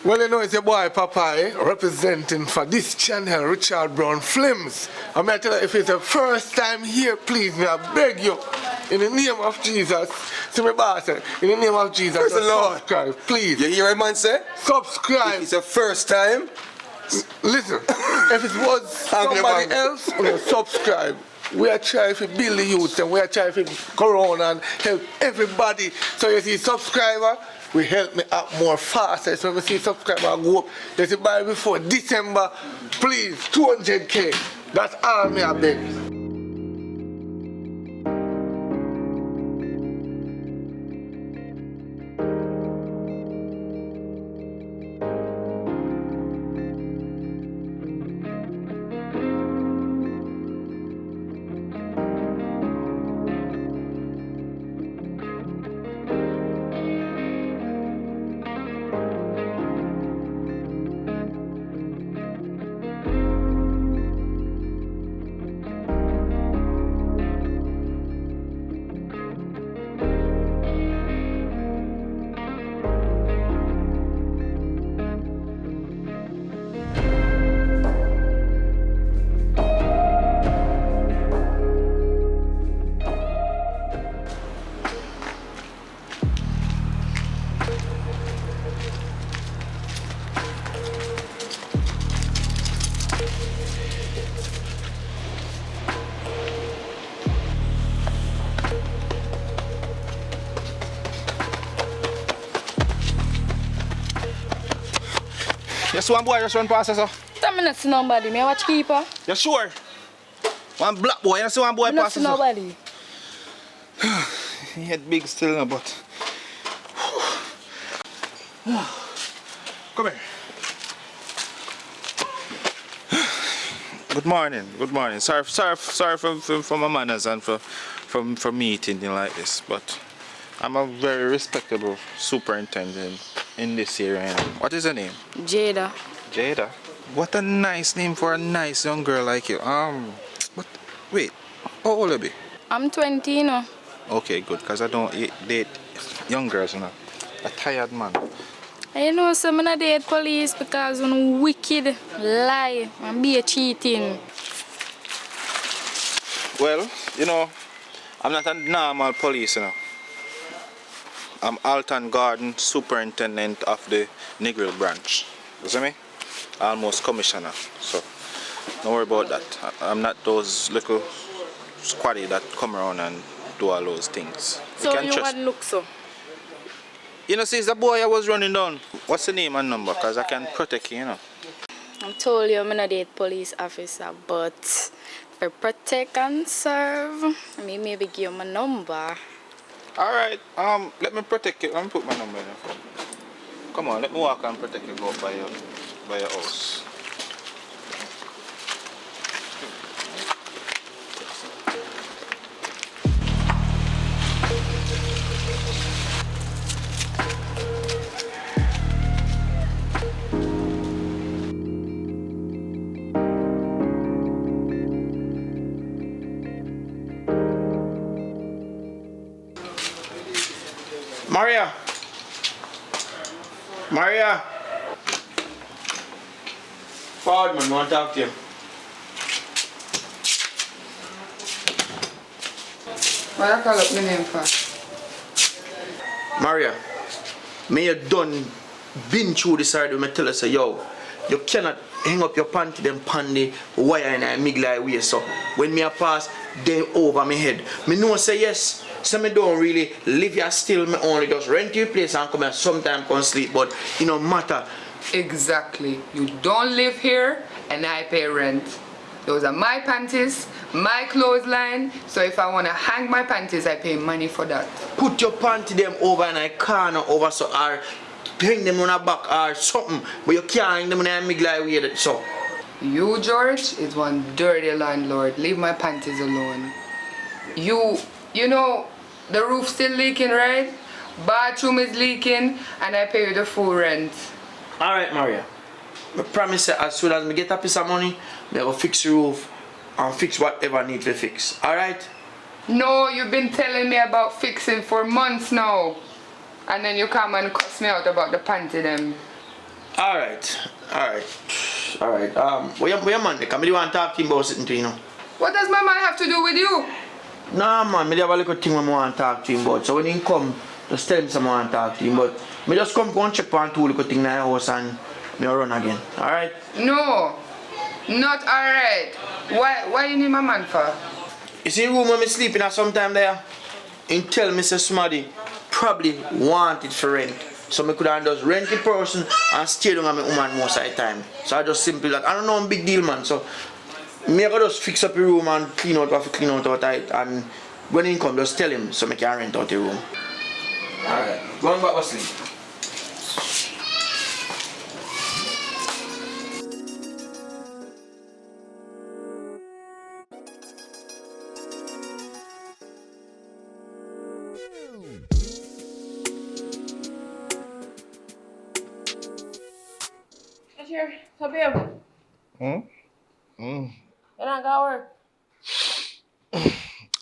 Well, you know, it's your boy Popeye representing for this channel, Richard Brown Films. I'm going to tell you, if it's the first time here, please, may I beg you, in the name of Jesus, see me boss, in the name of Jesus, Praise the Lord. subscribe, please. You hear a man say? Subscribe. If it's the first time, Listen, if it was somebody else, subscribe. We are trying to build the youth and we are trying to go around and help everybody. So you see subscriber, we help me up more faster. So when we see subscriber go up, you see by before December, please, 200K. That's all me I beg. You see one boy just run past us, sir? I don't see nobody. Me watch keeper. You sure? One black boy, you see one boy pass us? I don't see nobody. He had big still now, but... Come here. Good morning, good morning. Sorry for my manners and for meeting you like this, but I'm a very respectable superintendent in this area. What is her name? Jada. Jada? What a nice name for a nice young girl like you. But wait, how old are you? I'm 20, you know. Okay, good, because I don't date young girls, you know. A tired man. You know, so I'm not date police because I'm wicked, lie, and be a cheating. Well, you know, I'm not a normal police, you know. I'm Alton Garden, superintendent of the Negril branch. You see me? Almost commissioner. So, don't worry about that. I'm not those little squaddy that come around and do all those things. So you want look so? You know, see, it's the boy I was running down. What's the name and number? Because I can protect you, you know. I told you I'm not date police officer, but for protect and serve, I mean, maybe give you my number. Alright, let me protect you. Let me put my number in your phone. Come on, let me walk and protect you, go by your house. Maria! Forward, man, I want to talk to you. What I call up my name for? Maria, me you done been through this already when I tell you say, yo, you cannot hang up your panty them pan the wire in a migla way, so when me a pass, they over my head. Me know say yes, so me don't really live here still, me only just rent your place and come here sometime come sleep, but it no matter. Exactly. You don't live here and I pay rent. Those are my panties, my clothesline, so if I want to hang my panties, I pay money for that. Put your panty them over in a corner over so or hang them on a back or something, but you can't hang them in a migla way, so. You, George, is one dirty landlord. Leave my panties alone. You know, the roof's still leaking, right? Bathroom is leaking, and I pay you the full rent. Alright, Maria. I promise that as soon as I get a piece of money, I will fix the roof and fix whatever I need to fix. Alright? No, you've been telling me about fixing for months now. And then you come and cuss me out about the panty them. Alright. Where your man there? Come, I want to talk to him about something to you know. What does my man have to do with you? Nah, man, I have a little thing I want to talk to him about. So when he come, just tell him something I want to talk to him. But I just come and check on two little things in the house and I run again. Alright? No, not alright. Why you need my man for? You see the room where I sleeping at sometime there? And tell Mr. Smaddy probably want it for rent. So I could have just rent the person and stay down with my woman most of the time. So I just simply like, I don't know, I'm a big deal, man. So me I could just fix up the room and clean out what I clean out outside. And when he come, just tell him so I can rent out the room. Alright, go on back to sleep. Here, come here. You're not gonna work.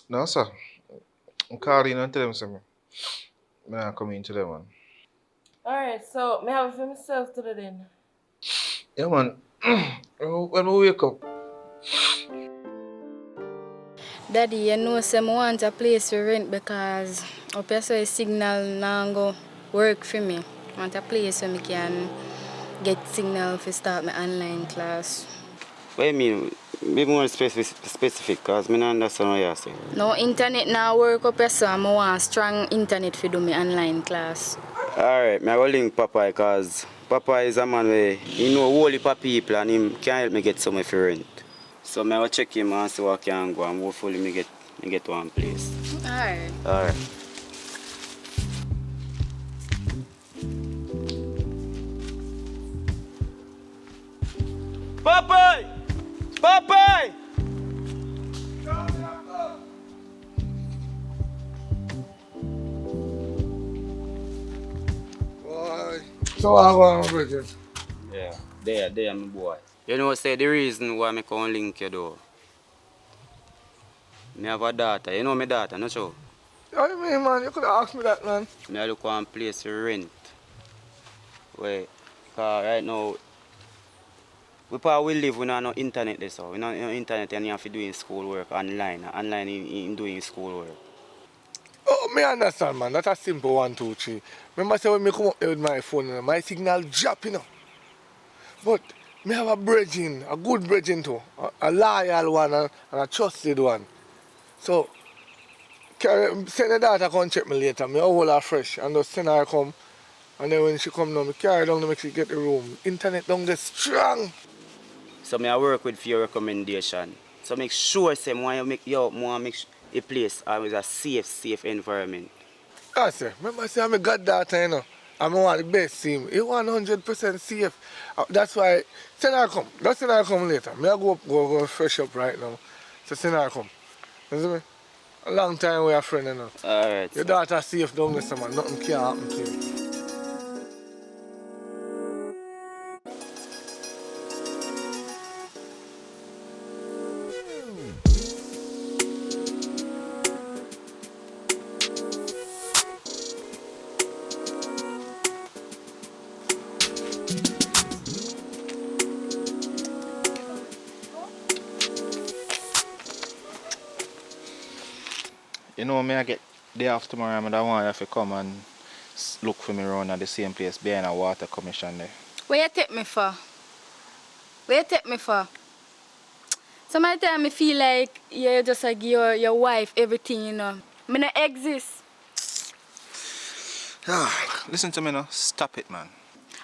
No, sir. I'm calling and tell them something. I'm not coming into them, man. Alright, so me have it for myself today then. Yeah, man. When we wake up. Daddy, you know, say I want a place to rent because up here so a signal now go work for me. I want a place where I can get signal to start my online class. What do you mean? Be more specific, because I don't understand what you're saying. No internet now work up here, so I want strong internet to do my online class. Alright, I will link Papa because Papa is a man where he know a whole heap of people and he can help me get somewhere for rent. So I will check him and see what I can go and hopefully I get one place. Alright. Alright. Popeye! Popeye! Boy. So I go on, Bridget. Yeah, there, my boy. You know, say the reason why I can't link you though. I have a daughter. You know my daughter, not sure? What do you mean, man? You could have asked me that, man. I look one place to rent. Wait, cause right now, we probably live with no internet there, so we no internet and you have to do schoolwork online in doing schoolwork. Oh, me understand, man. That's a simple 1, 2, 3. Remember, say when me come up there with my phone, my signal drop, you know. But me have a bridging, a good bridging too, a loyal one and a trusted one. So, send the daughter come check me later. Me hold her fresh and just send her come. And then when she come down, me carry her down to make she get the room. Internet don't get strong. So I work with for your recommendation. So make sure say want make a place with a safe environment. I say, remember say I'm a goddaughter, you know. I want the best team. It 100% safe. That's why send her come. Just send her come later. Me I go fresh up right now. So send her come. You see me? A long time we are friends, you know. Alright. Your daughter safe down there, man. Nothing can happen to you. You know, me I get day off tomorrow, and I want you to come and look for me around at the same place behind a water commission there. Where you take me for? Where you take me for? Sometimes I feel like you just like your wife everything, you know. Me not exist. Listen to me now. Stop it, man.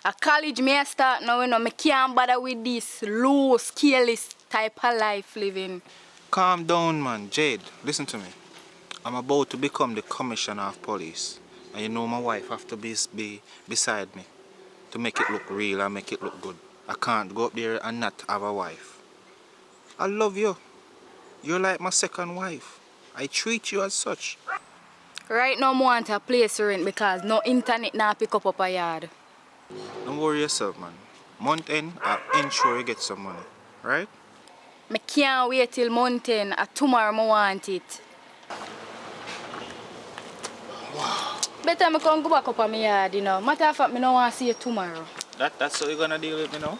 A college may start now, you know. Me can't bother with this low, careless type of life living. Calm down, man. Jade, listen to me. I'm about to become the commissioner of police. And you know my wife have to be beside me to make it look real and make it look good. I can't go up there and not have a wife. I love you. You're like my second wife. I treat you as such. Right now, I want a place to rent because no internet now pick up a yard. Don't worry yourself, man. Month end, I'll ensure you get some money. Right? I can't wait till month end. Tomorrow I want it. Wow. Better I come go back up on my yard, you know. Matter of fact, I don't want to see you tomorrow. That's how you're gonna deal with me now?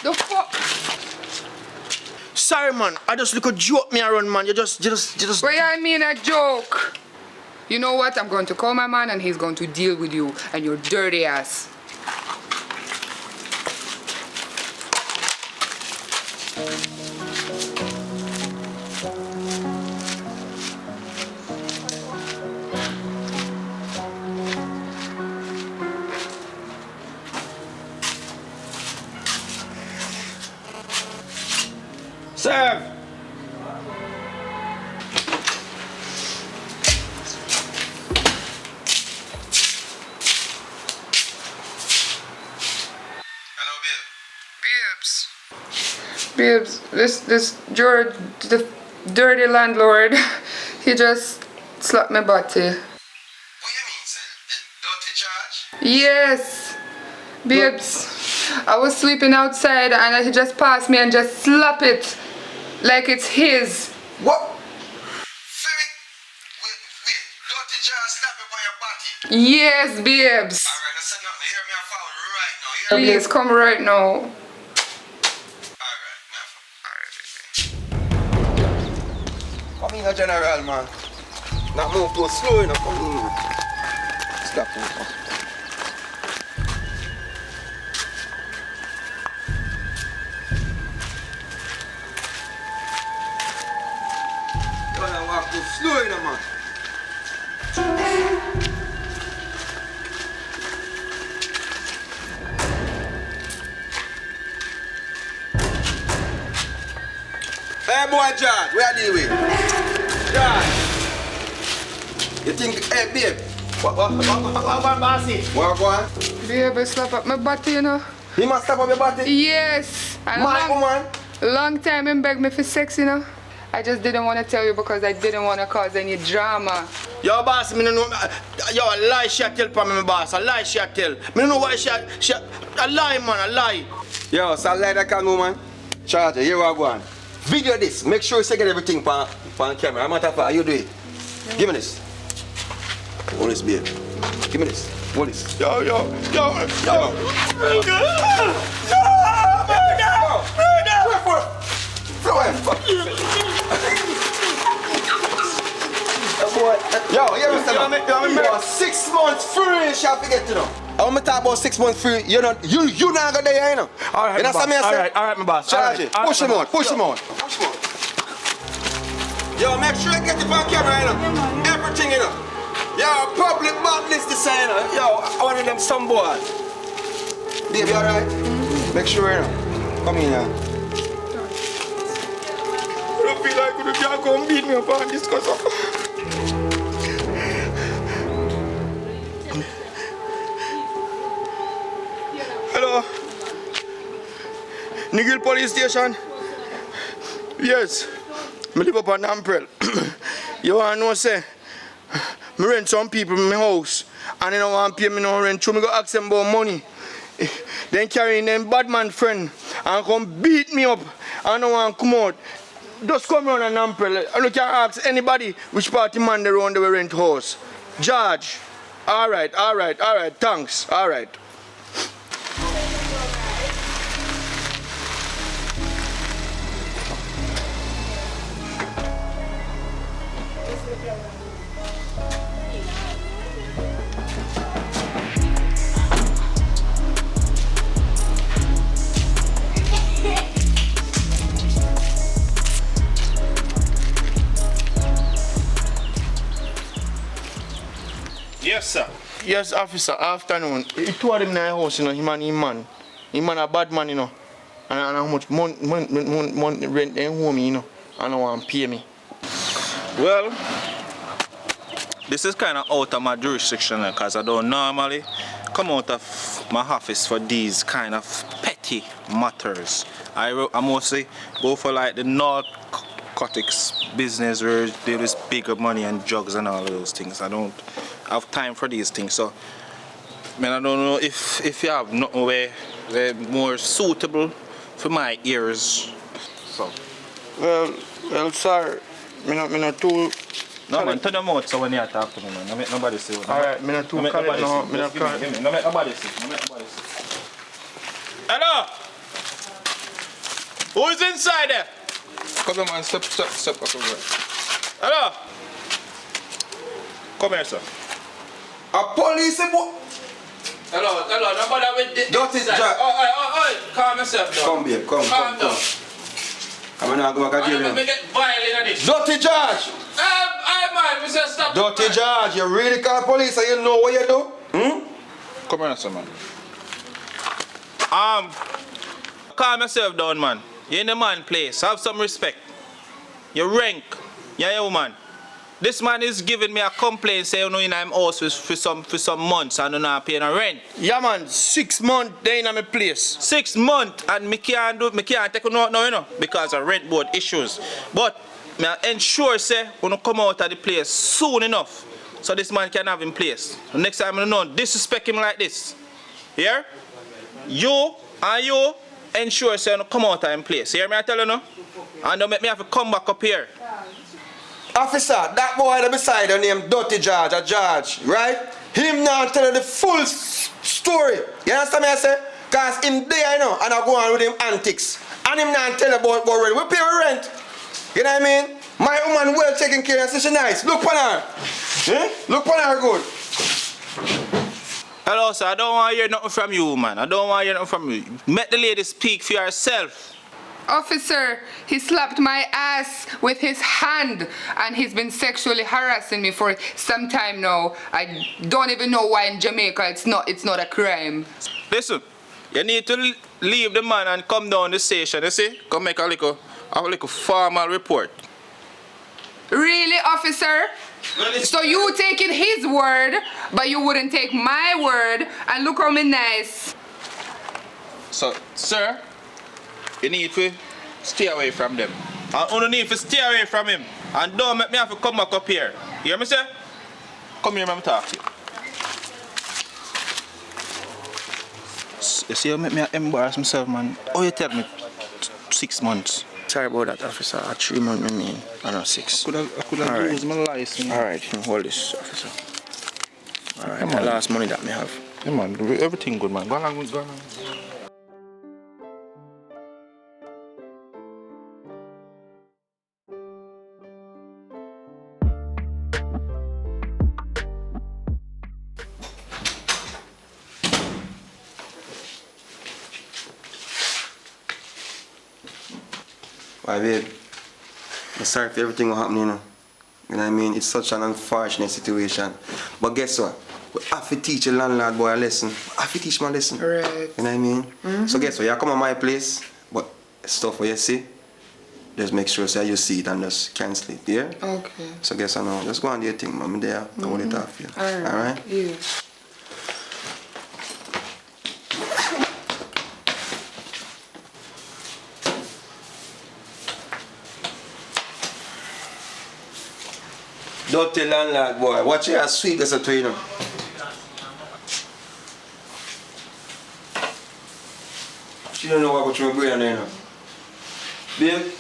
The fuck? Sorry, man. I just look a joke me around, man. You just. But yeah, I mean a joke. You know what? I'm going to call my man and he's going to deal with you and your dirty ass. Serve. Babes, this George, the dirty landlord, he just slapped my body. What you mean, son? The dirty charge? Yes, babes, I was sleeping outside and he just passed me and just slapped it like it's his. What? Wait, dirty charge slap upon your body. Yes, babes. Alright, let's send up. Hear me a phone right now. Hear me? Please come right now. Come in, General, man. Not move too slow, you know. Come in. Stop moving. You wanna walk too slow, you know, man. Hey, boy, George, where are you with? George. You think, hey, babe, what, bossy? What, on? Babe, I slap up my body, you know. He must stop up your body? Yes. And My woman. long time him beg me for sex, you know. I just didn't want to tell you because I didn't want to cause any drama. Yo, boss, me no know. Yo, a lie she a tell for me, my boss. A lie she a tell. Me no know why she a lie, man, a lie. Yo, so like that can woman. Charge, here we go on. Video this. Make sure you say get everything on camera. I'm matter of fact, you do it. Give me this. Hold this, babe. Give me this. Hold this. Yo. Yo, hear me say now. 6 months free, shall forget to know. I want to talk about 6 months free. You not go there, you know. All right, You know what I say? all right, my boss. Charge it. Push him out. Yo, make sure you get it on camera, you know. Everything, you know. Yo, public badness this, you know. Yo, one of them some boys. Baby, alright? Make sure, you know. Come in, yeah. I don't feel like you can't come beat me up and discuss it. Hello? Nigel Police Station? Yes. I live up on Amprel. You want to know, say, I rent some people in my house and they don't want to pay me no rent, so I go ask them about money. Then carrying them bad man friend and come beat me up and don't want to come out. Just come around an Amprel and you can ask anybody which party man they run the rent house. George. All right, thanks, all right. Yes, sir. Yes, officer, afternoon. He told him in the house, you know, him and him man. Him man a bad man, you know. And how much money rent they home, you know. And I want to pay me. Well, this is kind of out of my jurisdiction because I don't normally come out of my office for these kind of petty matters. I mostly go for like the narcotics business where there is bigger money and drugs and all of those things. I don't have time for these things. So Man, I don't know if you have nothing where more suitable for my ears. So. Well, sir, me not too. No man, turn your mouth so when you talk to me, man. Don't make nobody see. Alright, me not too Don't make call it nobody no. see. Me not Just give call. me. Don't make nobody see. Don't make nobody see. Hello? Who is inside there? Come here, man. Step. Come here. Hello? Come here, sir. A police boy. Hello. Nobody with the. Dirty Jack. Oh, calm yourself down. Come babe, come down. I'm gonna go back I'm again. gonna get violent on this. Dirty George! I man, we say stop. Dirty George, you really call police and you know what you do? Come here, sir, man. Calm yourself down, man. You're in the man place. Have some respect. Your rank. You're a woman. This man is giving me a complaint saying, you know, in my house for some months and I'm not paying a rent. Yeah, man. 6 months they in my place. 6 months and me can't take it out now, you know, because of rent board issues. But I ensure say when you come out of the place soon enough so this man can have him place. The next time I know disrespect him like this. Here? You ensure say you come out of him place. Hear me I tell you no? And don't make me have to come back up here. Officer, that boy that beside her named Dirty George, a George, right? Him now tell you the full story. You understand me I say? Cause him there, you know, and I go on with him antics. And him now tell you about rent. We pay rent. You know what I mean? My woman well taken care of, so she nice. Look on her. Look on her good. Hello, sir. I don't want to hear nothing from you, man. I don't want to hear nothing from you. Let the lady speak for herself. Officer, he slapped my ass with his hand and he's been sexually harassing me for some time now. I don't even know why in Jamaica it's not a crime. Listen, you need to leave the man and come down the station, you see? Come make a little formal report. Really, officer? So you taking his word, but you wouldn't take my word, and look how me nice. So, sir, you need to stay away from them. And you need to stay away from him. And don't make me have to come back up here. You hear me, sir? Come here, let me talk to you. You see, you make me embarrass myself, man. Oh, you tell me 6 months. Sorry about that, officer. 3 months, I mean. I know 6. I could have used my license. Alright, hold this, officer. Alright, Come the on. last money that me have. Yeah, man, everything good, man. Go along. Why, babe? I'm sorry for everything what happened, you know. You know what I mean? It's such an unfortunate situation. But guess what? We have to teach a landlord boy a lesson. I have to teach him a lesson. Right. You know what I mean? So guess what? You come on my place, but stuff what you see, just make sure say you see it and just cancel it, yeah? Okay. So guess what now? Just go and do your thing, man. I'm there. I hold it off you. Alright? Yeah. Dirty landlord boy. Watch your sweet as a twin, you know. She don't know what to my brain, you know. Babe?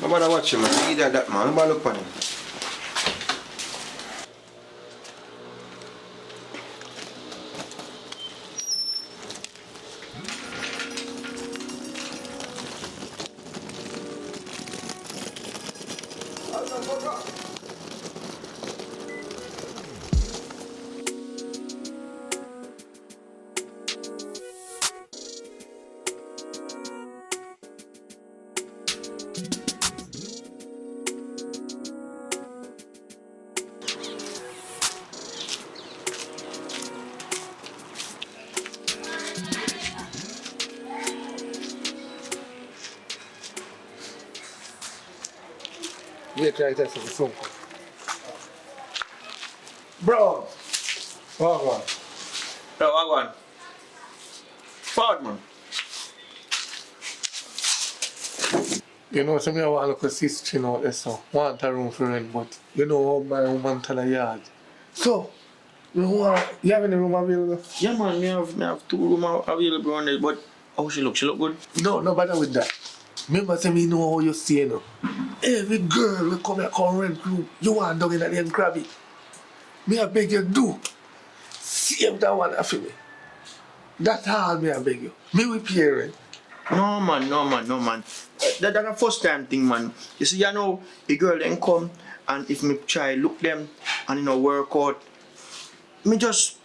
Nobody watch him, man. See that man. Nobody look on him. Wait right there for the phone call. Bro! What one? Yo, what one? Forward, man. You know, some of want to look at sister, you know, there, so want a room for rent, but you know how my woman tell a yard. So, you have any room available? Yeah, man, me have 2 rooms available on it, but how she look? She look good? No, no bother with that. Remember, say me know how you say, you know. Every girl will come here, come rent room. You want down in the end crabby. Me I beg you do. Save that one for me. That's all me I beg you. Me will pay rent. No, man. That's the first time thing, man. You see, you know, a girl then come, and if me try look them, and you know, work out, me just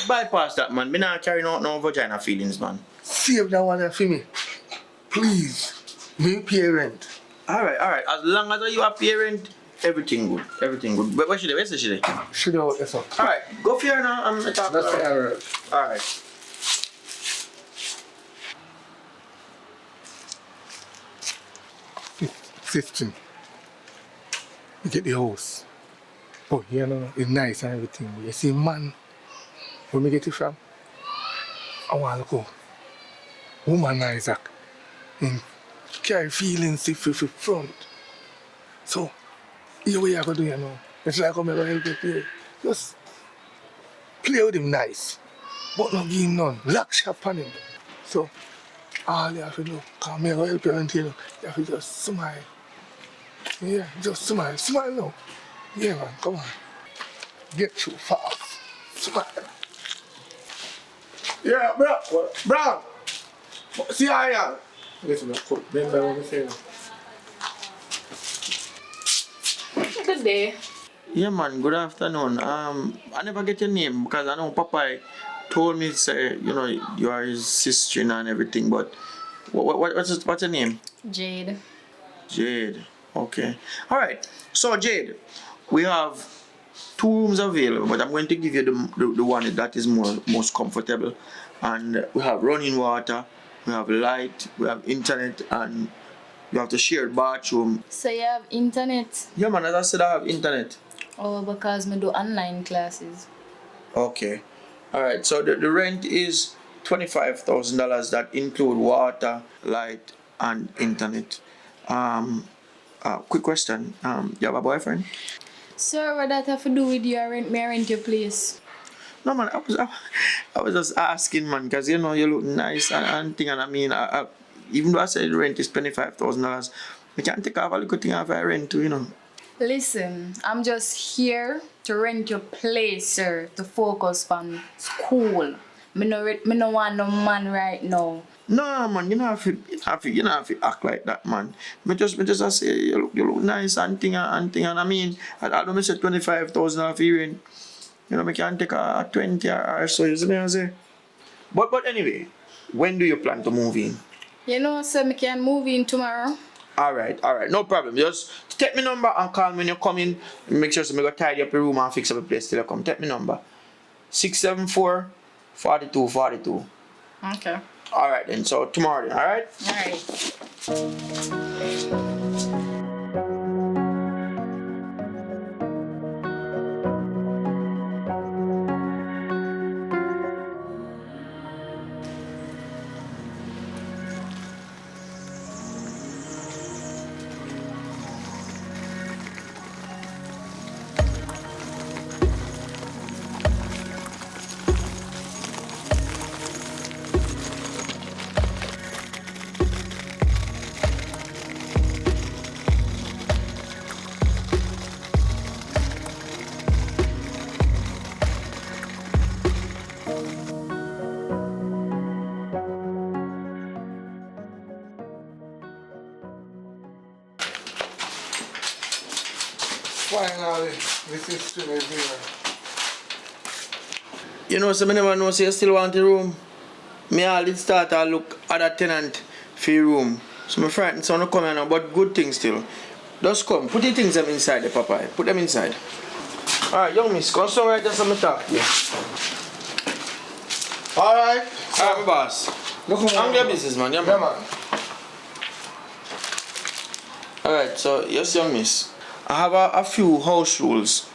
bypass that, man. Me not carry no vagina feelings, man. Save that one for me. Please. Me pay rent. Alright. As long as you are parent, everything good. But where she dey? Where's she dey? She do yes, sir. Alright, go for her now. I'm talking. That's alright. Alright. 15. You get the house. Oh, you know, it's nice and everything. You see, man, where me get it from? I want to go. Womanizer. And carry feelings if you front. So, here what you going to do, you know. It's like I'm going to help you play. Just play with him nice. But not give him none. Lock shop on him. So, all you have to do, because I'm going to help you until you have to just smile. Yeah, just smile. Smile now. Yeah, man, come on. Get too fast. Smile. Yeah, bro. Brown. See how I am. Listen, remember what I'm saying. Good day. Yeah, man, good afternoon. I never get your name because I know Papa told me, say, you know, you are his sister and everything, but what's your name? Jade. Jade. Okay. Alright. So, Jade, we have 2 rooms available, but I'm going to give you the one that is most comfortable. And we have running water, we have light, we have internet, and you have to share bathroom. So you have internet? Yeah, man, as I said, I have internet. Oh, because me do online classes. Okay. Alright, so the rent is $25,000 that include water, light, and internet. Quick question. You have a boyfriend? Sir, what that have to do with your rent? May I rent your place? No, man, I was just asking, man, because you know you look nice and thing, and I mean, even though I said the rent is $25,000, we can't take off a little thing off our rent too, you know. Listen, I'm just here to rent your place, sir, to focus on school. Me no want no man right now. No, man, you don't have to act like that, man. Me just say you look nice and thing, and I mean, I don't say $25,000 for your rent. You know, we can take a 20 or so, you see me I say. But anyway, when do you plan to move in? You know, sir, me can move in tomorrow. Alright, no problem. Just take my number and call me when you come in. Make sure so I go tidy up your room and fix up the place till you come. Take my number. 674-4242. Okay. Alright then, so tomorrow then, alright? Alright. Finally, this is still a dinner. You know, so I never know, so you still want the room. Me all did start to look at a tenant for your room. So I'm frightened, so I don't come here now, but good things still. Just come, put the things them inside the papa. Put them inside. Alright, young miss, come somewhere just let me talk to you. Alright, my boss. I'm your business, man. Yeah, man. Alright, so yes, young miss. I have a few house rules.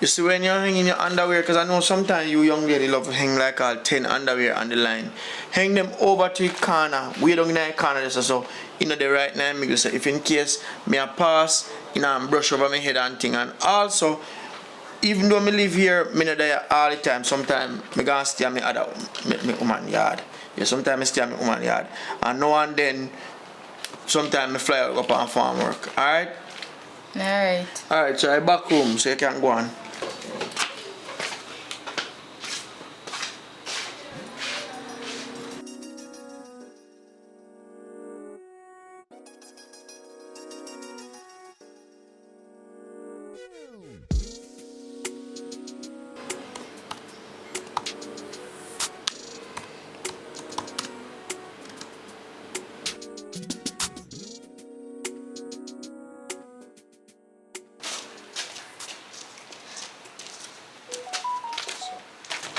You see when you're hanging your underwear, because I know sometimes you young lady love to hang like all 10 underwear on the line. Hang them over to the corner. We don't in the corner just so you know the right now. Me say if in case me a pass, you know, and brush over my head and thing. And also, even though me live here, me not there all the time. Sometimes me gonna stay at me woman yard. Yeah, sometimes I stay at my woman yard. And now and then, sometimes I fly out up on farm work. Alright? Alright. Alright, so I back home so you can go on.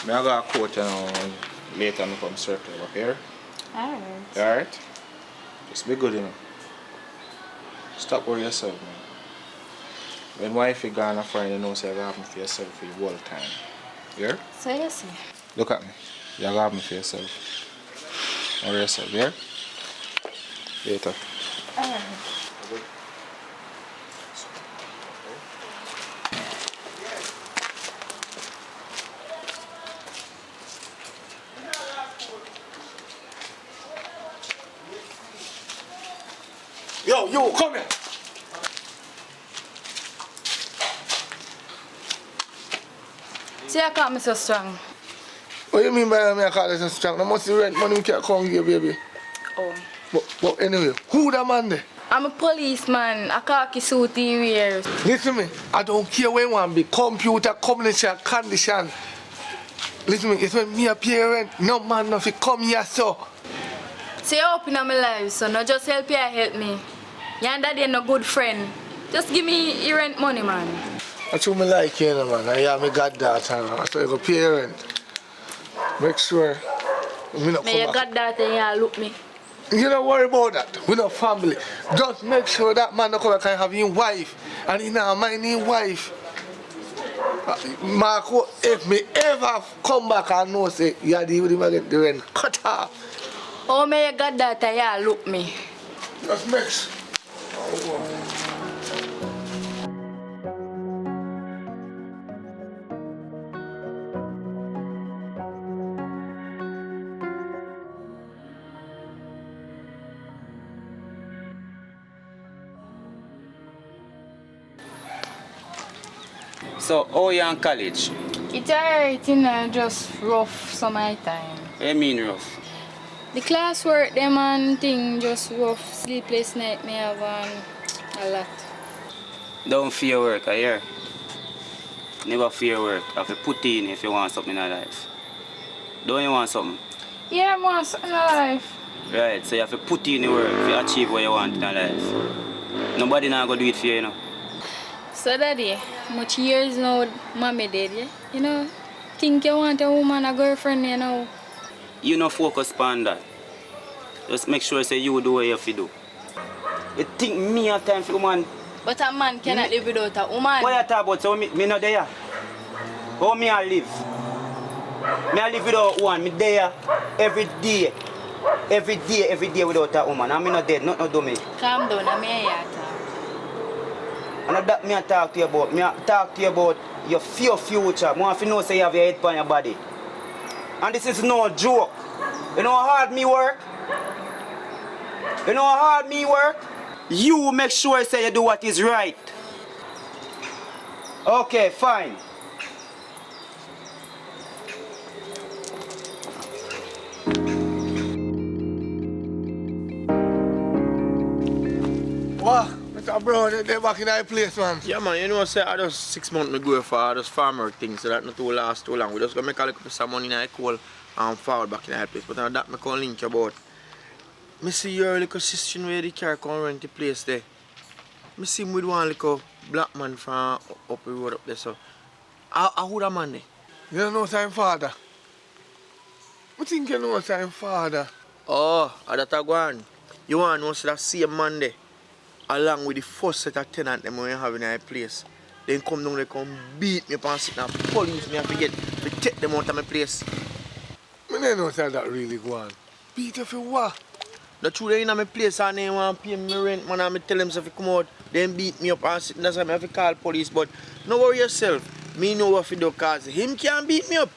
I got a quote, you know, later I come circle up here. Alright. Alright? Just be good, you know. Stop worrying yourself, man. When wife is gone a friend, you know, so you have me for yourself for the whole time. Yeah? So you see. Look at me. You have me for yourself. Worry yourself, yeah? Later. Alright. Yo, you, come here. See, I call me so strong. What you mean by me I call this so strong? I must rent money we can't come here, baby. Oh. But anyway, who that man there? I'm a policeman. I khaki suit he wears. Listen to me, I don't care where you want to be. Computer, communication, condition. Listen to me, it's when me a parent, no man no fi come here so. See, you open up my life, so no just help you, help me. You and daddy no good friend. Just give me your rent money, man. That's what I like, you know, man. I have my goddaughter, so I go parent. Make sure me not May come your back. goddaughter here look me. You don't worry about that. We not family. Just make sure that man don't come back and have his wife. And he not mind his wife. Marco, if me ever come back and know say, you deal with him again, the rent cut off. Oh, may your goddaughter here look me. Just make sure. So, how you in college? It's alright, you know, just rough some of the time. What you mean rough? The classwork, them and thing, just rough. Sleepless night, me have a lot. Don't fear work, I hear. Never fear work. You have to put in if you want something in life. Don't you want something? Yeah, I want something in life. Right, so you have to put in the work to achieve what you want in life. Nobody now go do it for you, you know. So daddy, much years now mommy dead, yeah? You know, think you want a woman, a girlfriend, you know. You no focus on that. Just make sure say you do what you have to do. You think me have time for woman? But a man cannot live without a woman. What you talk about? So me not there. How me I live? Me I live without one. Me there every day. Every day without a woman. And me not dead. Nothing do me. Calm down, I'm here talk. And that me I talk to you about. Me I talk to you about your future. I want to know say you have your head on your body. And this is no joke. You know how hard me work? You know how hard me work? You make sure say you do what is right. Okay, fine. What? Mr. Brown, they're back in that place, man. Yeah, man, you know, say I just 6 months me go for I just farmer things, so that not too last too long. We just gonna make a little bit of some money in the coal and forward back in that place. But now that me can link you about. Me see your little sister where the car come rent the place there. Me see him with one little black man from up the road up there, so. Who that man there? You don't know time father. I think you know time father. Oh, that a go on. You want to know so that same man there, along with the first set of tenants them we have in our place. then come down, they come beat me up and sit down. Police me and forget to take them out of my place. I don't know how that really go on. Beat you for what? The truth they in my place and they want to pay me rent, man, and I tell them if they come out, then beat me up and sit down. That's why I have to call police. But no worry yourself. Me know what to do because him can't beat me up.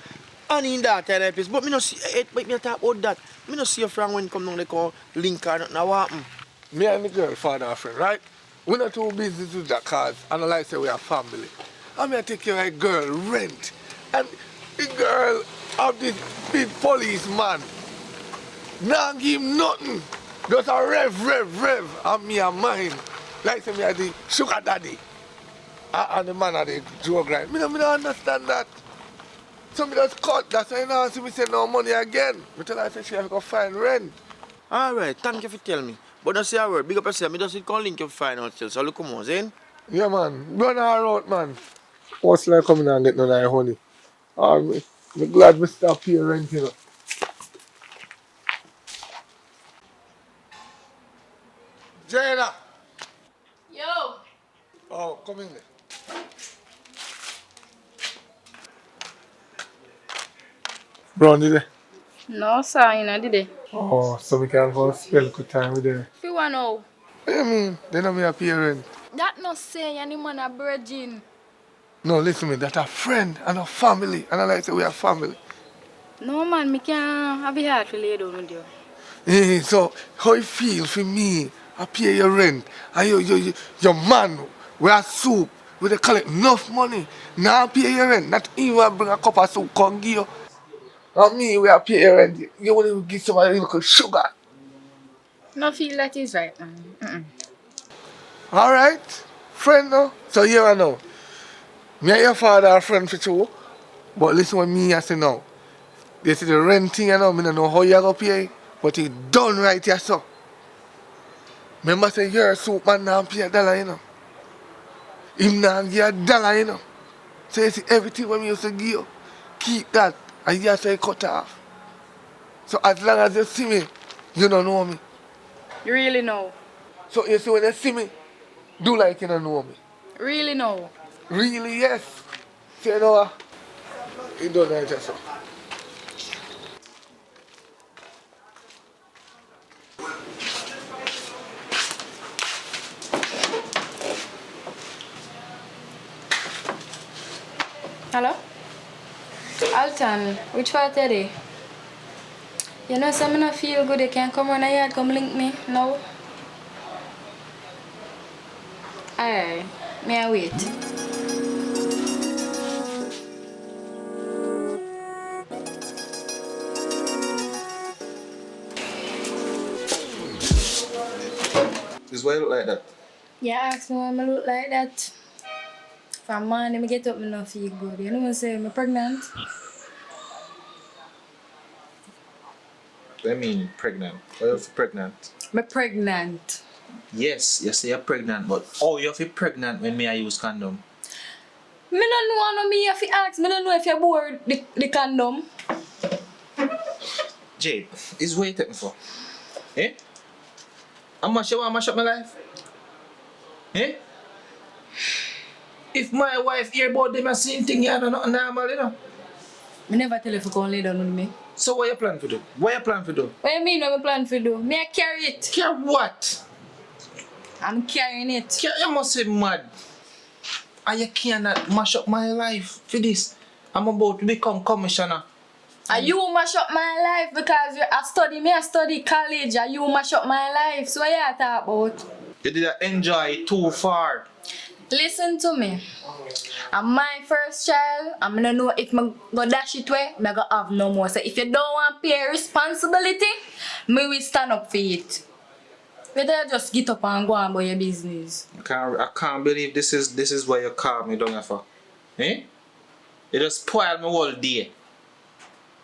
And in that kind of place. But me no see, but me talk about that. Me no see your friend when come down, they call link or nothing. What happen? Me and the girl father are friend, right? We're not too busy to that cause I don't like say we are family. I'm here to take care of a girl rent. And the girl of this big policeman. Now give him nothing. Just a rev. And me and mine. Like say me are the sugar daddy. And the man are the drug grind. Me don't understand that. So me just cut. That's why you know see me say no money again. Me tell her I say she have to go find rent. Alright, thank you for telling me. But don't say a word. Big up yourself. Me just call link you find out still. So look come on, Zane. Yeah man, run her out man. What's like coming and get none of your honey? I'm glad we stop here rent, you know. Jada! Yo! Oh, come in there. Brown did it? No, sir, you know, did it? Oh, so we can go spend good time with them. If you want know, What do you mean? They know me a parent. that no say any man a virgin. No, listen to me, that's a friend and a family. And I like to say we are family. No man, me can't have a heart to lay down with you. So, how you feel for me? I pay your rent. And your man, we are soup. We dey collect enough money. Now I pay your rent. Not even bring a cup of soup, come give you. And me, we are pay your rent. You want to give somebody a little sugar. No feel that is right, man. Alright? Friend no? So here I know. Me and your father are friends for you. But listen what me I say now. They say the rent thing, you know, I don't know how you going to pay. But it's done right here, so. Remember say you're a soup man now pay $1, you know. Him now give $1, you know. So you see everything when me used to give you, keep that. And you say cut off. So as long as you see me, you don't know me. You really know? So you see when you see me, do like you don't know me. Really know? Really, yes. So you know what? You don't know it yourself. Hello? Alton, which part are they? You know, some not feel good, they can come on here, come link me, no? Alright, may I wait? This why you look like that? Yeah, ask me why I look like that. From morning, I get up, I don't feel good. You know what I'm saying? I'm pregnant. What do you mean pregnant? Why you feel pregnant? I'm pregnant. Yes, you say you're pregnant, but oh, you feel pregnant when me I use condom? I don't know me if you ask. I don't know if you're bored the condom. Jade, is what you take me for? Eh? How much you want to mash up my life? Eh? If my wife hear about them the same thing, you know, not normal, you know. I never tell you if you come lay down with me. So what you plan to do? What you plan to do? What you mean what I plan to do? Me I carry it. Care what? I'm carrying it. You must be mad. And you cannot mash up my life for this. I'm about to become commissioner. And you mash up my life because I study college and you mash up my life. So what you talk about? You didn't enjoy too far. Listen to me. And my first child, I'm gonna know if I go dash it away, I'm gonna have no more. So if you don't want to pay responsibility, me will stand up for it. Better just get up and go on about your business. I can't believe this is why you call me down here for. Eh? You just spoil my whole day.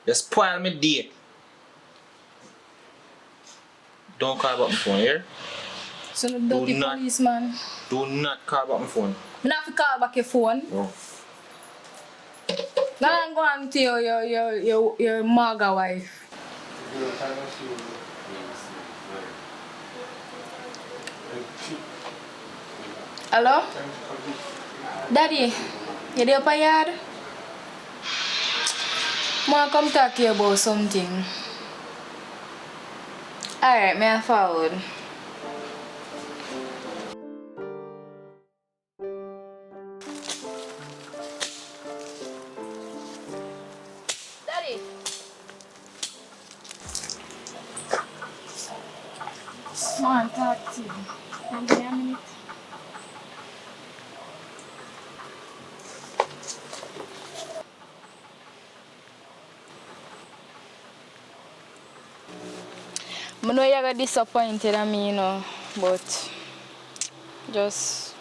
You spoil my day. Don't call about my phone here. So the dirty policeman. Do not call about my phone. I don't have to call back your phone. No. Now I'm going to your maga wife. Hello? Daddy, you there for yard? I come talk to you about something. Alright, may I forward? Daddy. I want to talk to you. Can you give me a minute? I know you're disappointed at me, but just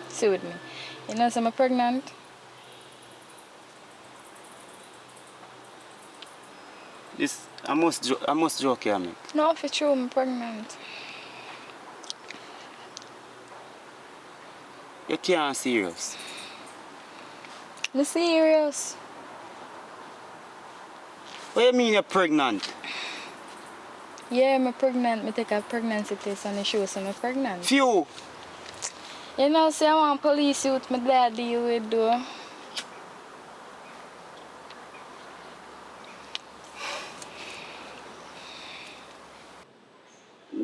sit with me. You know, so I'm pregnant. This I must joke here, mate. No, for true, I'm pregnant. You can't serious. I'm serious. What you mean you're pregnant? Yeah, I'm pregnant. I take a pregnancy test and it shows I'm pregnant. Few. You know, say I want police youth, my daddy would do.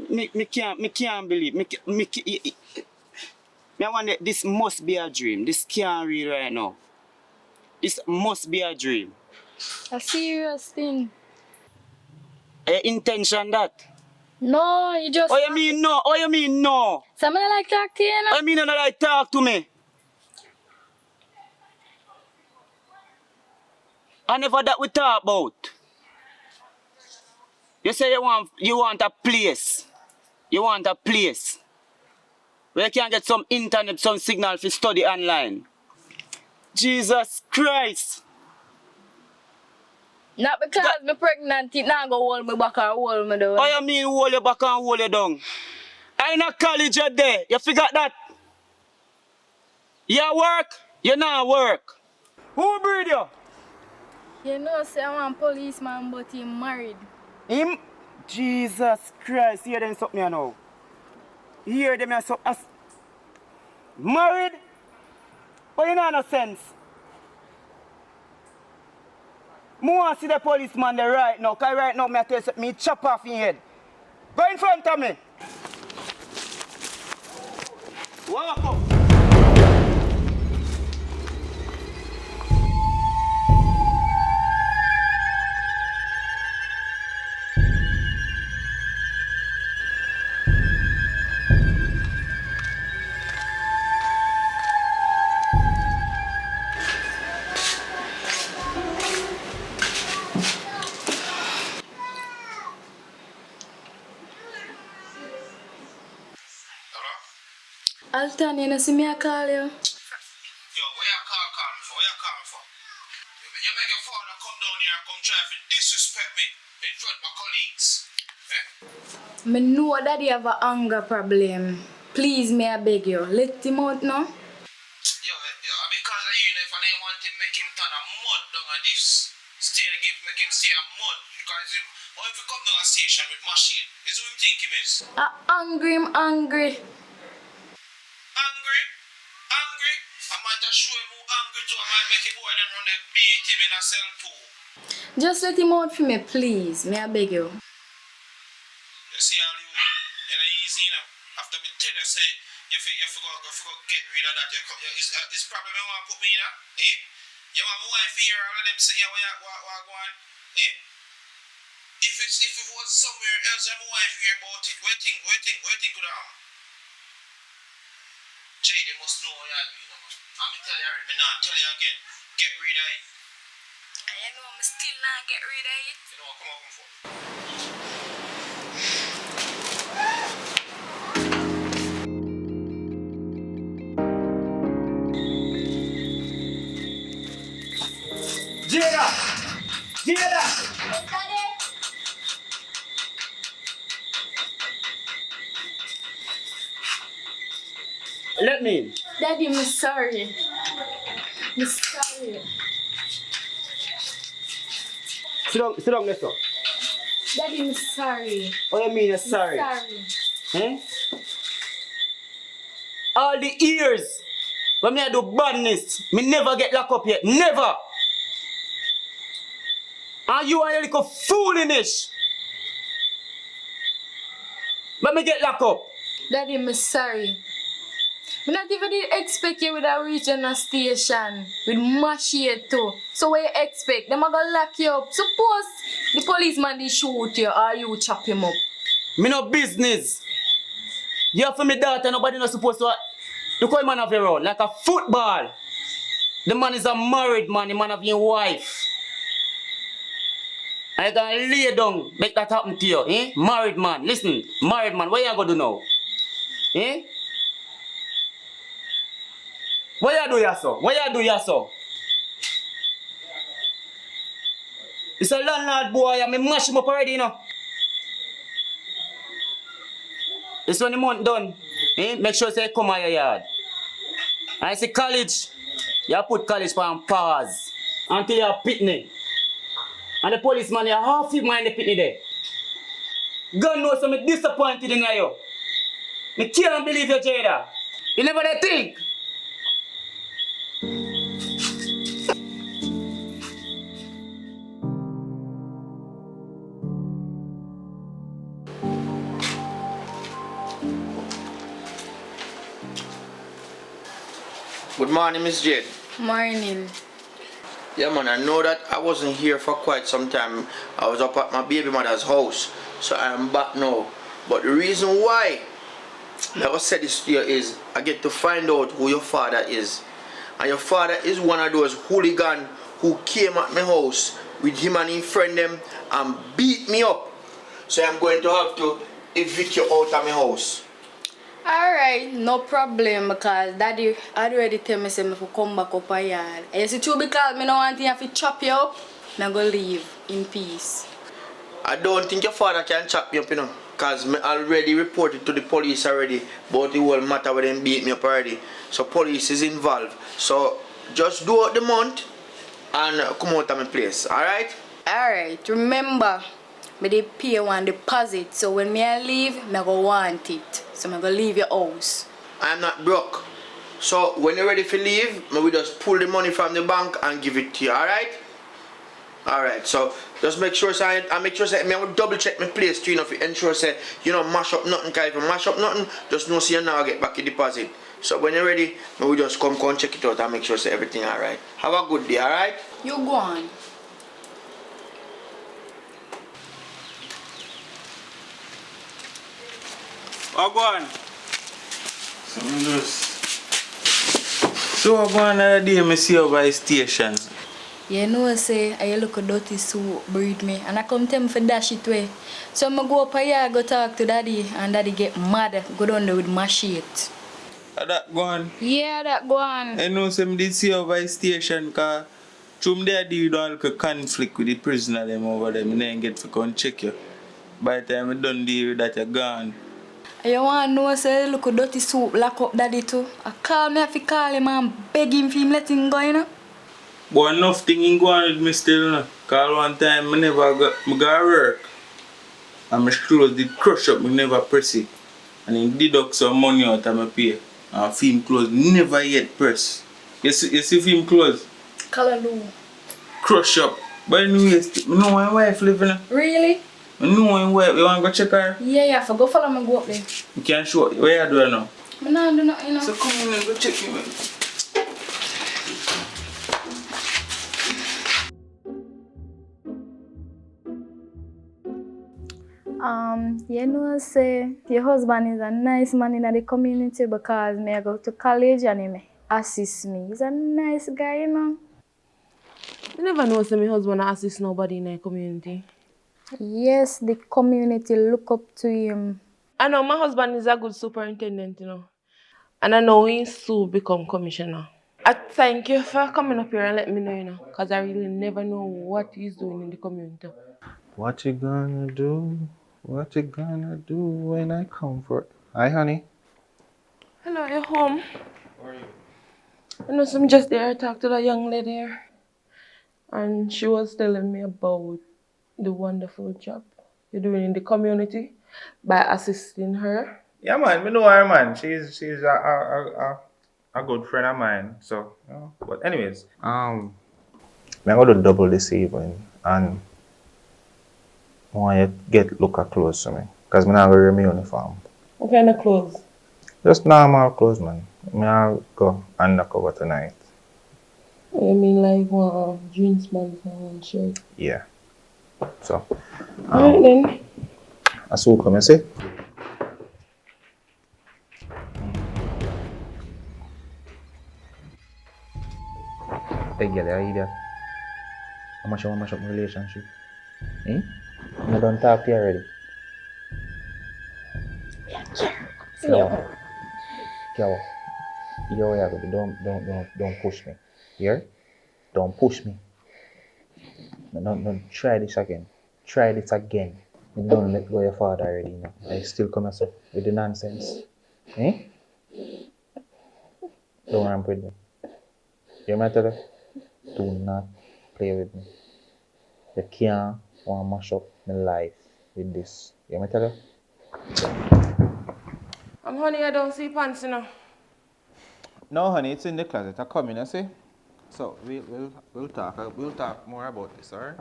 Me can't believe. I wonder, this must be a dream. This can't real right now. This must be a dream. A serious thing. Your intention that? No, you just... What you mean no? What you mean no? Somebody like talk to you, you know? What you mean you not like talk to me? I never that we talk about. You say you want a place. You want a place where you can get some internet, some signal for study online. Jesus Christ. Not because I'm pregnant, it not go hold me back or hold me down. What you mean hold you back and hold you down? I in a college you're there. You forgot that? You work, you not work. Who breed you? You know, say I want policeman, but he married. Him? Jesus Christ, hear them something you know. Hear them as married? But you know no sense. I want to see the policeman there right now, because right now I tell you, me chop off your head. Go in front of me. Walk up. Alton, you know, see me I call you. Yo, what you call me for? What you call me for? You make your father come down here and come try to disrespect me in front of my colleagues. Eh? Me know that you have an anger problem. Please, may I beg you, let him out now. Yo, because of you, if I didn't want to make him turn a mud down on this, make him stay a mud. Because if you come down a station with machine, is who him think him is? I'm angry. Angry? I might show him who angry too. I might make him go and run and beat him in a cell too. Just let him out for me, please. May I beg you? You see how you're not easy, you know. After me tell you, say, you forgot get rid of that. It's problem you want to put me in, eh? You want my wife here, all of them say, yeah, what go on, eh? If it was somewhere else, my wife hear about it. What you think could happen? Jay, they must know what you do, you know, man. I'm tell you already, I'm tell you again. Get rid of it. I know I'm still not get rid of it. You know what, come on for? Jada! Let me in. Daddy, I'm sorry. I'm sorry. Sit down, let's go. Daddy, I'm sorry. What do you mean you're sorry? Sorry. Eh? All the years When me I do badness, me never get locked up yet. Never. And you are a little foolish. But me get locked up. Daddy, I'm sorry. I not even did expect you with a regional station with machete too. So what you expect? Them a gonna lock you up. Suppose the policeman they shoot you or you chop him up. Me no business. You have for me daughter, nobody not supposed to look how man have around like a football. The man is a married man, the man have your wife. And you gonna lay down, make that happen to you, eh? Married man, listen, married man, what you gonna do now? Eh? What you do, yaso? What you do, yaso? It's a landlord boy, I mash him up already, you know. This when the month done, eh? Make sure say come out your yard. And I say college, you put college on pause until you're pitney. And the policeman, you half him mind the pitney there. God knows I'm disappointed in you. I can't believe you, Jada. You never did think. Good morning, Miss Jade. Morning. Yeah, man, I know that I wasn't here for quite some time. I was up at my baby mother's house, so I am back now. But the reason why I never said this to you is I get to find out who your father is. And your father is one of those hooligans who came at my house with him and his friend them and beat me up. So I'm going to have to evict you out of my house. Alright, no problem because daddy already tell me say me to come back up a yard. And you see true because me no want you to chop you up, me go leave in peace. I don't think your father can chop me up, you know. Because I already reported to the police already about the whole matter where them beat me up already. So police is involved. So just do out the month and come out of my place, alright? Alright, remember, me dey pay one deposit. So when me I leave, me go want it. So me go leave your house. I'm not broke. So when you're ready to leave, we just pull the money from the bank and give it to you, alright? Alright, so just make sure say I make sure say me I will double check my place too, you know, to ensure say you know mash up nothing, cause if you mash up nothing, just know see you now get back your deposit. So when you're ready, we just come check it out and make sure say everything alright. Have a good day, alright? You go on. Oh, go on. So I go on another day, I see you by the station. You know say I look dirty so breed me and I come tell me for dash it way. So I go up here, go talk to daddy and daddy get mad, go down there with machete. That go on. Yeah, that go on. I know some did see you by the station because through there deal with all the conflict with the prisoner them over there. I didn't get to come check you. By the time I done deal with that, you're gone. You want to know say look dirty soup lock up daddy too. I call me if I call him and beg him for him let him go, you know. But enough thing in go on with me still, you know. Cause one time I never got to work. And my clothes did crush up, I never press it. And he deduct some money out of my pay. And film clothes never yet press. You see film clothes? Callaloo. Crush up. But anyways, I know my wife living. Really? I know my wife. You want to go check her? Yeah, for go follow me go up there. You can't show where you do now. I don't do nothing, you know. So come in and go check him. You know, say your husband is a nice man in the community because me I go to college and he assist me. He's a nice guy, you know. You never know say my husband assist nobody in the community. Yes, the community look up to him. I know my husband is a good superintendent, you know. And I know he's soon become commissioner. I thank you for coming up here and letting me know, you know, because I really never know what he's doing in the community. What you gonna do? What you gonna do when I come for it? Hi, honey. Hello, you're home. How are you? I know, so I'm just there to talk to the young lady here. And she was telling me about the wonderful job you're doing in the community by assisting her. Yeah, man. Me know her, man. She's a good friend of mine. So, you know, but anyways, I'm gonna do double this evening and I want you to get look at clothes to me. Because I'm not gonna wear my uniform. What kind of clothes? Just normal clothes, man. I'll go undercover tonight. You mean like one jeans pants and one shirt? Yeah. So, Alright then. I saw come and see. Hey, girl, you idiot. How much I want to mash up my relationship? Eh? I don't talk to you already. Yo. Yo. Yo, yeah, baby. Don't push me. Here? Don't push me. No, try this again. Try this again. You don't let go of your father already, you know. I still come as with the nonsense. Eh? Don't ramp with me. You matter? Do not play with me. You can't want to mash up my life with this. You matter? Honey, I don't see pants, you know. No, honey, it's in the closet. I come in, I see. So we'll talk more about this, alright?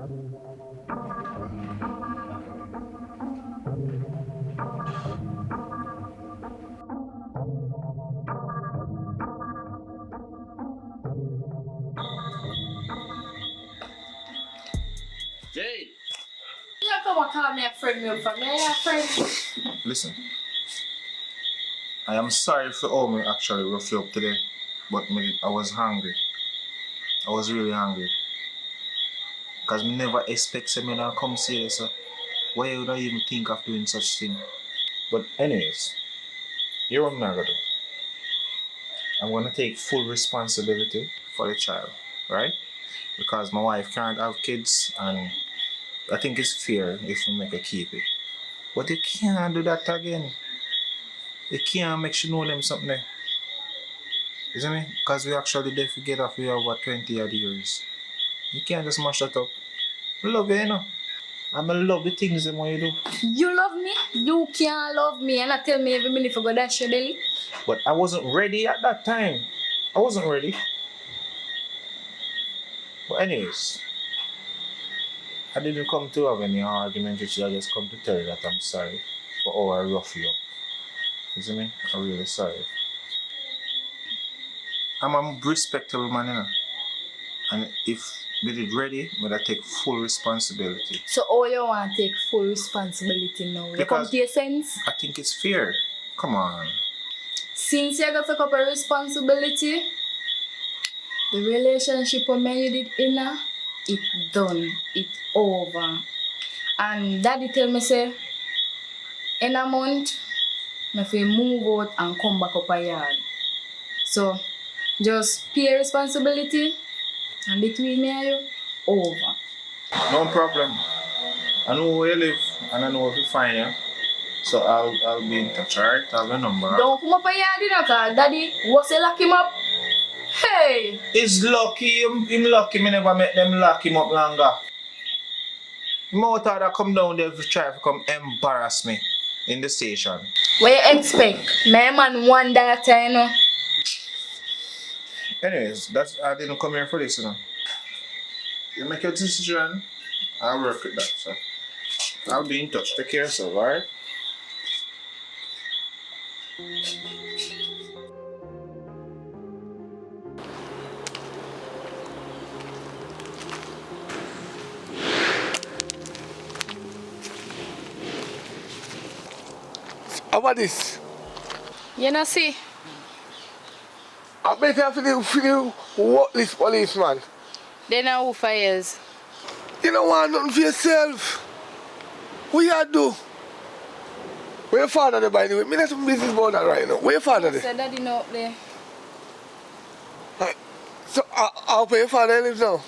You come and call me a friend, me for me a friend. Listen. I am sorry for all me actually rough you up today. But I was hungry. I was really hungry. Because me never expect me to come see you, so why would I even think of doing such thing? But anyways, here's what I'm gonna do. I'm gonna take full responsibility for the child, right? Because my wife can't have kids and I think it's fair if we make her keep it. But you can't do that again. You can't make she know them something there. You see me? Because we actually there together for over 20 odd years. You can't just mash that up. I love you, you know. And I love the things that you do. You love me? You can't love me and not tell me every minute for go dash your belly. But I wasn't ready at that time. I wasn't ready. But anyways, I didn't come to have any argument with you. I just come to tell you that I'm sorry for how I rough you up. You see me? I'm really sorry. I'm a respectable man, you know. And if we did ready, but I take full responsibility. So all you want to take full responsibility now. You come Because to your sense? I think it's fair. Come on. Since you got to take up a responsibility, the relationship with me you did inna, it done, it over. And daddy tell me say, in a month, I fi move out and come back up a yard. So just pay responsibility and between me and you, over. No problem. I know where you live and I know where to find you. So I'll be in touch, alright? I'll have your number. Don't come up a yard, you know, cause daddy, what's you lock him up? Hey! It's lucky, him lucky, me never make them lock him up longer. More thought I come down there to try to come embarrass me in the station. What you expect? My man one daughter, you know. Anyways, I didn't come here for this, you know. You make your decision, I'll work with that, so I'll be in touch. Take care of yourself, alright? How about this? You know, see? I better for the worthless policeman. They know who fires. You don't want nothing for yourself. What you do? Where your father there, by the way? Me not some business about that right now. Where your father there? So daddy not up there. Right. So how where your father lives now?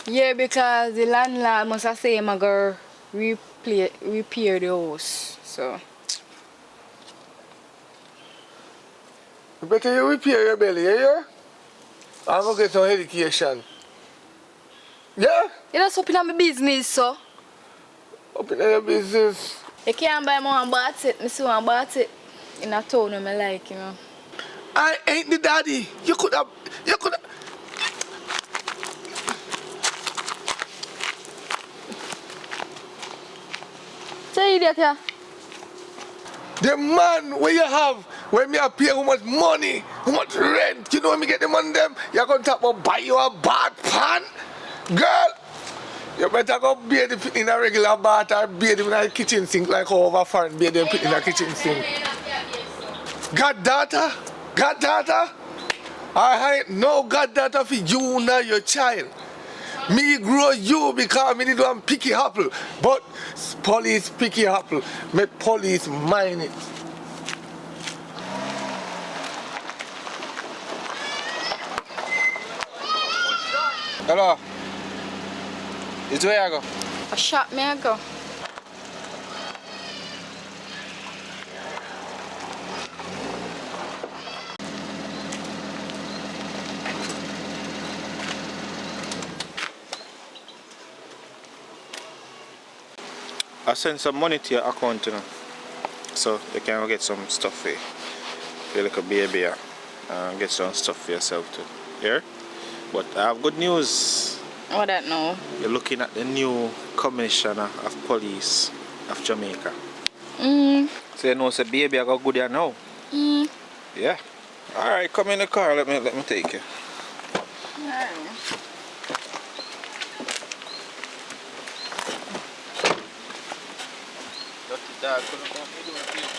Yeah, because the landlord must have said I'm going to repair the house. So. You better you repair your belly, yeah? I'm going to get some education. Yeah? You don't open up my business, so. Open your business. You can't buy more and bought it. I see one bought it in a town I like, you know. I ain't the daddy. You could have. Say idiot here. The man where you have, when me pay how much money, how much rent, you know when me get the money them, you're gonna talk about buy you a bad pan? Girl, you better go bathe it in a regular bath or bathe it in a kitchen sink like how over foreign bathe them in a kitchen sink. Goddaughter? Goddaughter? I ain't no goddaughter for you nor your child. Me grow you because me need one picky apple. But police picky apple. Make police mine it. Hello. It's where I go. A shot me I go. I send some money to your account, you know, so you can go get some stuff for you. Feel like a baby, and get some stuff for yourself too. Here, but I have good news. What that now? You're looking at the new commissioner of police of Jamaica. So you know, say baby, I got good here now. Yeah. All right, come in the car. Let me take you. Alright. Dog, couldn't come and do it.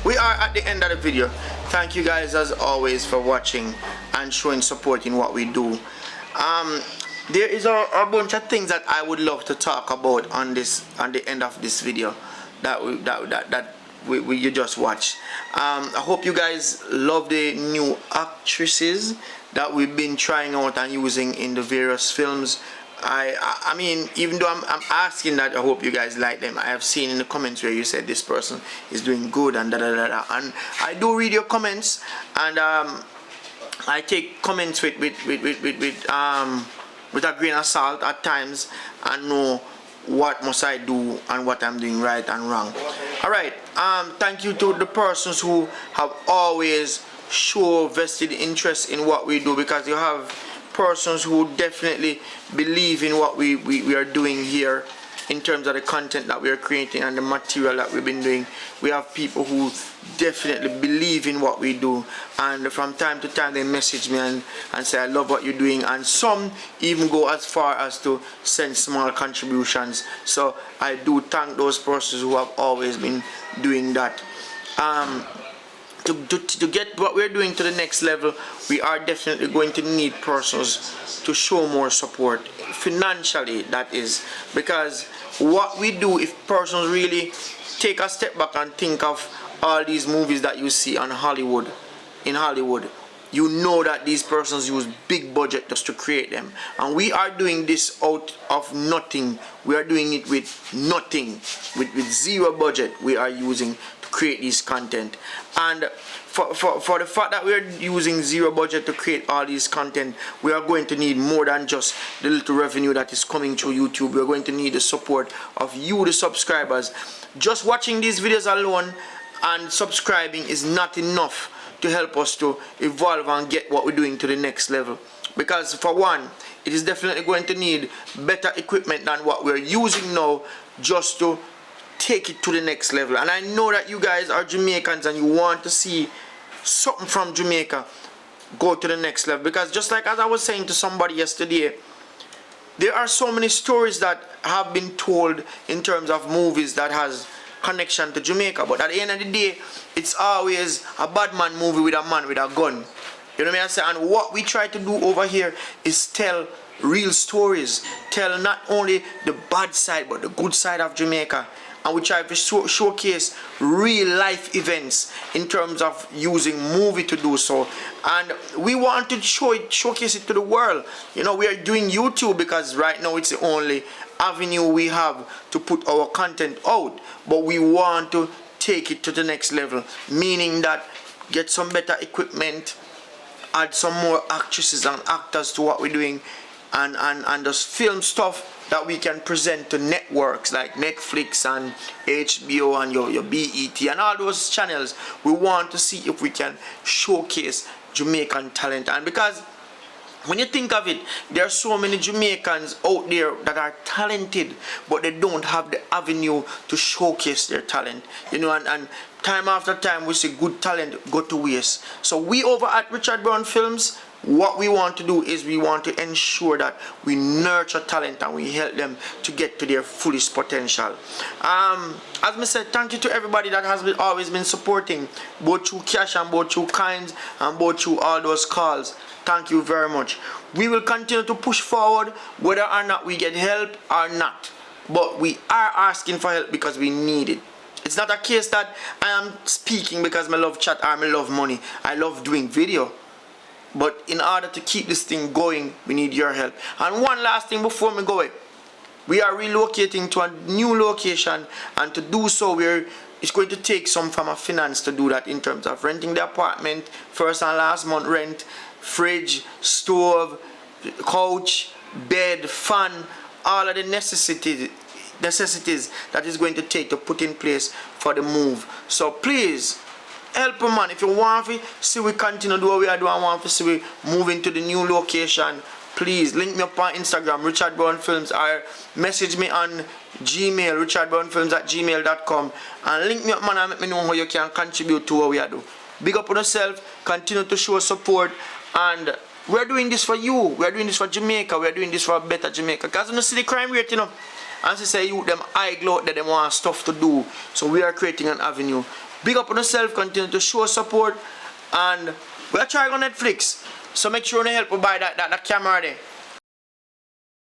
We are at the end of the video. Thank you guys as always for watching and showing support in what we do. There is a bunch of things that I would love to talk about on the end of this video that you just watched. I hope you guys love the new actresses that we've been trying out and using in the various films. I mean, even though I'm asking that, I hope you guys like them. I have seen in the comments where you said this person is doing good and and I do read your comments, and I take comments with a grain of salt at times and know what must I do and what I'm doing right and wrong. Alright, thank you to the persons who have always show vested interest in what we do, because you have persons who definitely believe in what we are doing here in terms of the content that we are creating and the material that we've been doing. We have people who definitely believe in what we do, and from time to time they message me and say I love what you're doing, and some even go as far as to send small contributions. So I do thank those persons who have always been doing that. To get what we're doing to the next level, we are definitely going to need persons to show more support financially, that is, because what we do, if persons really take a step back and think of all these movies that you see on Hollywood, you know that these persons use big budget just to create them, and we are doing this out of nothing. We are doing it with nothing, with zero budget. We are using to create this content, and for the fact that we are using zero budget to create all these content, we are going to need more than just the little revenue that is coming through YouTube. We are going to need the support of you, the subscribers. Just watching these videos alone and subscribing is not enough to help us to evolve and get what we're doing to the next level. because for one, it is definitely going to need better equipment than what we're using now just to take it to the next level. And I know that you guys are Jamaicans and you want to see something from Jamaica go to the next level, because just like as I was saying to somebody yesterday, there are so many stories that have been told in terms of movies that has connection to Jamaica, but at the end of the day, it's always a bad man movie with a man with a gun. You know what I say? And what we try to do over here is tell real stories, tell not only the bad side but the good side of Jamaica. And we try to showcase real life events in terms of using movie to do so. And we want to showcase it to the world. You know, we are doing YouTube because right now it's the only avenue we have to put our content out. But we want to take it to the next level, meaning that get some better equipment, add some more actresses and actors to what we're doing, and just film stuff that we can present to networks like Netflix and HBO and your BET and all those channels. We want to see if we can showcase Jamaican talent. And because when you think of it, there are so many Jamaicans out there that are talented, but they don't have the avenue to showcase their talent. You know, and time after time we see good talent go to waste. So we over at Richard Brown Films, what we want to do is we want to ensure that we nurture talent and we help them to get to their fullest potential. As I said, thank you to everybody that has always been supporting, both through cash and both through kinds and both through all those calls. Thank you very much. We will continue to push forward whether or not we get help or not. But we are asking for help because we need it. It's not a case that I am speaking because I love chat or I love money. I love doing video. But in order to keep this thing going, we need your help. And one last thing before we go, we are relocating to a new location, and to do so, it's going to take some form of finance to do that in terms of renting the apartment, first and last month rent, fridge, stove, couch, bed, fan, all of the necessities that is going to take to put in place for the move. So please, help a man. If you want to see we continue to do what we are doing, want to see we move into the new location, please link me up on Instagram, Richard Brown Films, or message me on Gmail, richardbrownfilms@gmail.com, and link me up, man, and let me know how you can contribute to what we are doing. Big up on yourself, continue to show support, and we're doing this for you, we're doing this for Jamaica, we're doing this for a better Jamaica. Because you see the crime rate, you know, and they say you them eye glow that they want stuff to do, so we are creating an avenue. Big up on yourself, continue to show support, and we're trying on Netflix, so make sure you help me buy that camera there.